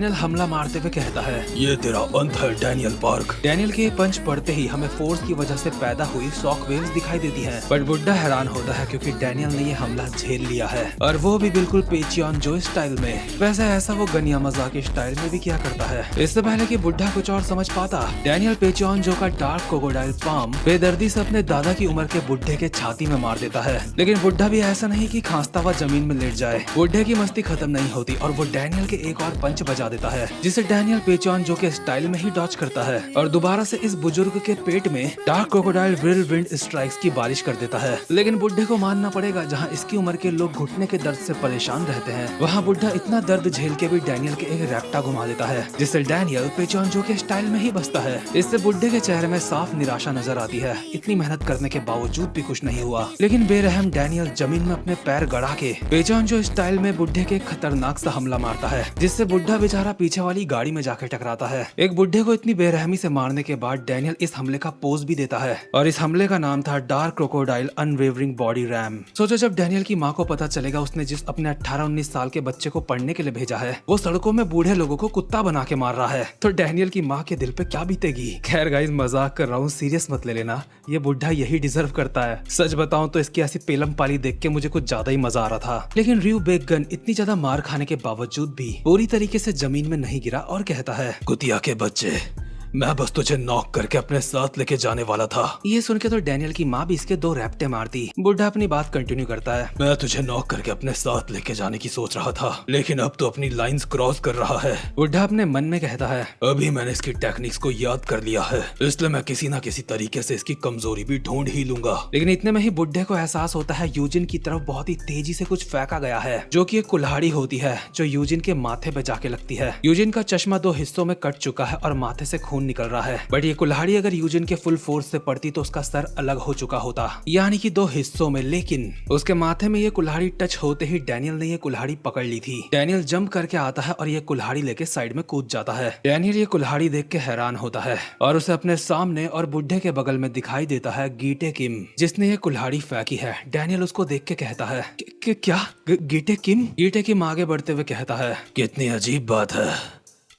Daniel हमला मारते हुए कहता है, ये तेरा अंत है डैनियल पार्क। डैनियल के पंच पड़ते ही हमें फोर्स की वजह से पैदा हुई शॉक वेव्स दिखाई देती हैं। पर बुड्ढा हैरान होता है क्योंकि डैनियल ने ये हमला झेल लिया है और वो भी बिल्कुल पेचियन जो स्टाइल में। वैसे ऐसा वो गनिया मजाक के स्टाइल में भी किया करता है। इससे पहले कि बुड्ढा कुछ और समझ पाता, डैनियल पेचियन जो का डार्क क्रोकोडाइल पाम बेदर्दी से अपने दादा की उम्र के बुड्ढे के छाती में मार देता है। लेकिन बुड्ढा भी ऐसा नहीं कि खांसता हुआ जमीन में लेट जाए। बुड्ढे की मस्ती खत्म नहीं होती और वो डैनियल के एक और पंच बजा देता है, जिसे डैनियल पेचियन जो के स्टाइल में ही डॉच करता है और दोबारा से इस बुजुर्ग के पेट में डार्क क्रोकोडाइल व्हिरलविंड स्ट्राइक्स की बारिश कर देता है। लेकिन बुड्ढे को मानना पड़ेगा, जहाँ इसकी उम्र के लोग घुटने के दर्द से परेशान रहते हैं, वहाँ बुड्ढा इतना दर्द झेल के भी डैनियल के एक रैप्टा घुमा देता है, जिससे डैनियल पेचियन जो के स्टाइल में ही बसता है। इससे बुड्ढे के चेहरे में साफ निराशा नजर आती है। इतनी मेहनत करने के बावजूद भी कुछ नहीं हुआ। लेकिन बेरहम डैनियल जमीन में अपने पैर गड़ा के पेचियन जो स्टाइल में बुड्ढे के खतरनाक सा हमला मारता है, जिससे बुड्ढा बेचारा पीछे वाली गाड़ी में जाकर टकराता है। एक बुड्ढे को इतनी बेरहमी से मारने के बाद डैनियल इस हमले का पोज भी देता है और इस हमले का नाम था dark crocodile unwavering body RAM. सोचो, जब डैनियल की माँ को पता चलेगा उसने जिस अपने 18-19 साल के बच्चे को पढ़ने के लिए भेजा है वो सड़कों में बूढ़े लोगों को कुत्ता बना के मार रहा है, तो डैनियल की माँ के दिल पे क्या बीतेगी। खैर गाइस, मजाक कर रहा हूँ, सीरियस मत ले लेना। ये बुड्ढा यही डिजर्व करता है। सच बताऊं तो इसकी ऐसी पेलम पाली देख के मुझे कुछ ज्यादा ही मजा आ रहा था। लेकिन र्यू बेकगन इतनी ज्यादा मार खाने के बावजूद भी पूरी तरीके से जमीन में नहीं गिरा और कहता है, कुतिया के बच्चे, मैं बस तुझे नॉक करके अपने साथ लेके जाने वाला था। ये सुन के तो डैनियल की माँ भी इसके 2 रैप्टे मारती। बुड्ढा अपनी बात कंटिन्यू करता है, मैं तुझे नॉक करके अपने साथ लेके जाने की सोच रहा था, लेकिन अब तो अपनी लाइंस क्रॉस कर रहा है। बुड्ढा अपने मन में कहता है, अभी मैंने इसकी टेक्निक्स को याद कर लिया है, इसलिए मैं किसी न किसी तरीके से इसकी कमजोरी भी ढूंढ ही लूंगा। लेकिन इतने में ही बुड्ढे को एहसास होता है यूजिन की तरफ बहुत ही तेजी से कुछ फेंका गया है, जो कि एक कुल्हाड़ी होती है जो यूजिन के माथे पे जाके लगती है। यूजिन का चश्मा 2 हिस्सों में कट चुका है और माथे से खून निकल रहा है। बट ये कुल्हाड़ी अगर यूजिन के फुल फोर्स से पड़ती तो उसका सर अलग हो चुका होता, यानी कि 2 हिस्सों में। लेकिन उसके माथे में ये कुल्हाड़ी टच होते ही डैनियल ने ये कुल्हाड़ी पकड़ ली थी। डैनियल जंप करके आता है और ये कुल्हाड़ी लेके साइड में कूद जाता है। डैनियल ये कुल्हाड़ी देख के हैरान होता है और उसे अपने सामने और बुड्ढे के बगल में दिखाई देता है गीटे किम, जिसने ये कुल्हाड़ी फेंकी है। डैनियल उसको देख के कहता है, क्या गीटे किम? गीटे किम आगे बढ़ते हुए कहता है, कितनी अजीब बात है,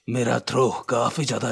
मेरा थ्रो काफी ज्यादा